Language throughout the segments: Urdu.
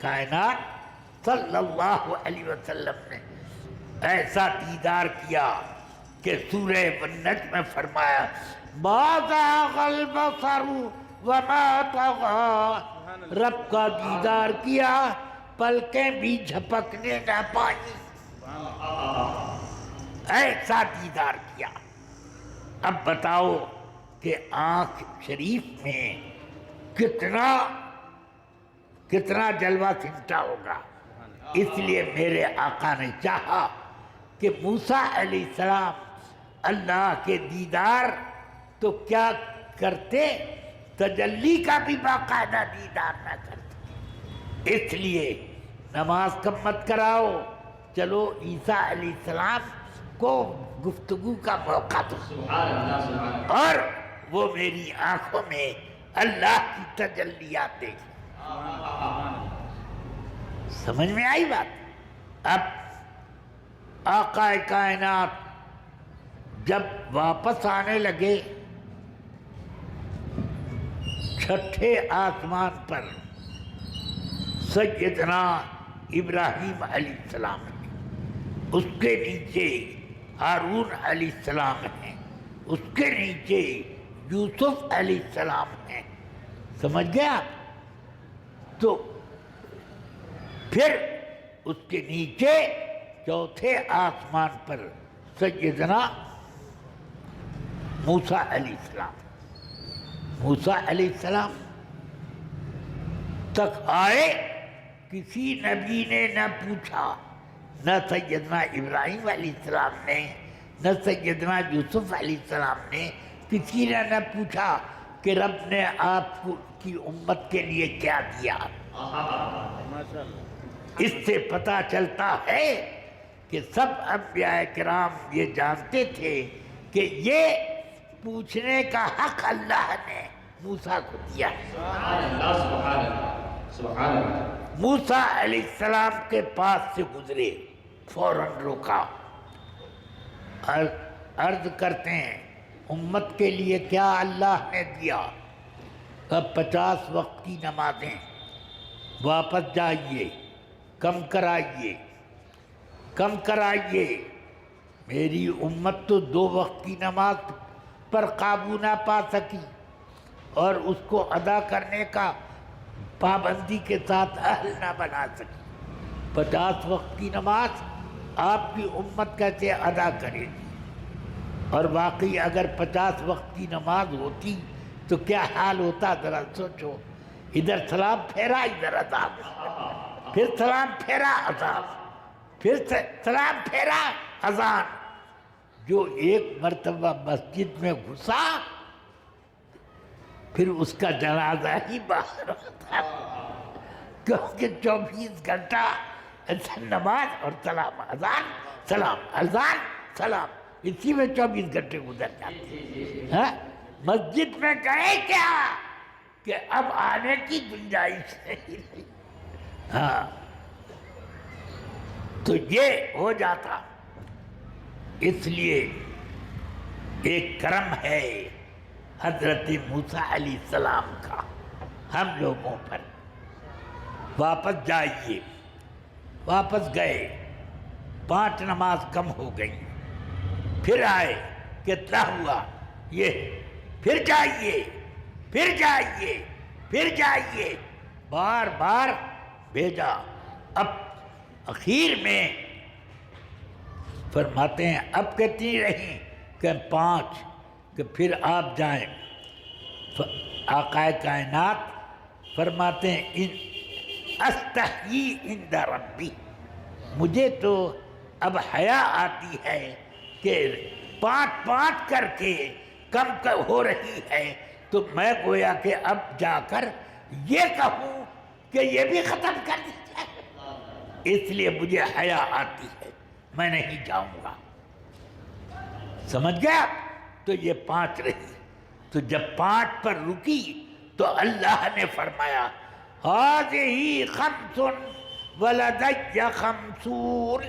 کائنات صلی اللہ علیہ وسلم نے ایسا دیدار کیا کہ سورہ النجم میں فرمایا ما زاغ البصر وما طغى، رب کا دیدار کیا پلکیں بھی جھپکنے نہ پائی، ایسا دیدار کیا۔ اب بتاؤ کہ آنکھ شریف میں کتنا جلوہ سمٹا ہوگا۔ اس لیے میرے آقا نے چاہا کہ موسیٰ علیہ السلام اللہ کے دیدار تو کیا کرتے، تجلی کا بھی باقاعدہ دیدار نہ کرتے۔ اس لیے نماز کم مت کراؤ، چلو عیسیٰ علیہ السلام کو گفتگو کا موقع دو اور وہ میری آنکھوں میں اللہ کی تجلیات دیکھیں۔ سمجھ میں آئی بات؟ اب آقا کائنات جب واپس آنے لگے چھٹے آسمان پر، سیدنا ابراہیم علیہ السلام ہے، اس کے نیچے ہارون علیہ السلام ہیں، اس کے نیچے یوسف علیہ السلام ہیں، سمجھ گیا؟ تو پھر اس کے نیچے چوتھے آسمان پر سیدنا موسیٰ علیہ السلام، موسیٰ علیہ السلام تک آئے، کسی نبی نے نہ پوچھا، نہ سیدنا ابراہیم علیہ السلام نے، نہ سیدنا یوسف علیہ السلام نے، کسی نے نہ پوچھا کہ رب نے آپ کی امت کے لیے کیا دیا۔ اس سے پتہ چلتا ہے کہ سب انبیاء کرام یہ جانتے تھے کہ یہ پوچھنے کا حق اللہ نے موسیٰ کو دیا۔ موسیٰ علیہ السلام کے پاس سے گزرے، فوراً روکا، عرض کرتے ہیں امت کے لیے کیا اللہ نے دیا؟ اب 50 وقت کی نمازیں، واپس جائیے، کم کرائیے۔ میری امت تو 2 وقت کی نماز پر قابو نہ پا سکی اور اس کو ادا کرنے کا پابندی کے ساتھ اہل نہ بنا سکی، 50 وقت کی نماز آپ کی امت کیسے ادا کرے گی؟ اور واقعی اگر 50 وقت کی نماز ہوتی تو کیا حال ہوتا، ذرا سوچو۔ ادھر سلام پھیرا، ادھر عذاب، پھر سلام پھیرا عذاب، پھر سلام پھیرا اذان۔ جو ایک مرتبہ مسجد میں گھسا پھر اس کا جنازہ ہی باہر ہوتا، کیونکہ 24 گھنٹہ نماز اور سلام، اذان سلام، اذان سلام، اسی میں 24 گھنٹے گزر جاتے۔ مسجد میں گئے کیا کہ اب آنے کی گنجائش نہیں۔ ہاں تو یہ ہو جاتا۔ اس لیے ایک کرم ہے حضرت موسیٰ علیہ السلام کا ہم لوگوں پر۔ واپس جائیے، واپس گئے، 5 نماز کم ہو گئی، پھر آئے، کتنا ہوا یہ، پھر جائیے، بار بار بھیجا۔ اب اخیر میں فرماتے ہیں اب کتنی رہیں؟ کہ 5، کہ پھر آپ جائیں۔ آقا کائنات فرماتے ہیں استحیی عند ربی، مجھے تو اب حیا آتی ہے کہ 5 کر کے کم ہو رہی ہے، تو میں گویا کہ اب جا کر یہ کہوں کہ یہ بھی ختم کر دی جائے، اس لیے مجھے حیا آتی ہے، میں نہیں جاؤں گا۔ سمجھ گیا؟ تو یہ 5 رہی۔ تو جب 5 پر رکی تو اللہ نے فرمایا ہذہ 5 ولدی 50۔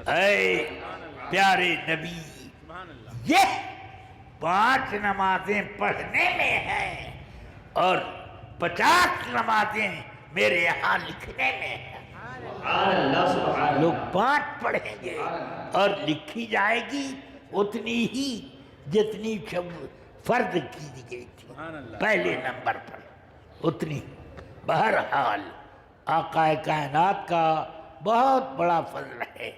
اے پیارے نبی، یہ 5 نمازیں پڑھنے میں ہیں اور 50 نمازیں میرے یہاں لکھنے میں ہے۔ سبحان اللہ سبحان اللہ۔ لوگ 5 پڑھیں گے اور لکھی جائے گی اتنی ہی جتنی فرض کی گئی تھی پہلے نمبر پر، اتنی۔ بہرحال آقا کائنات کا بہت بڑا فضل ہے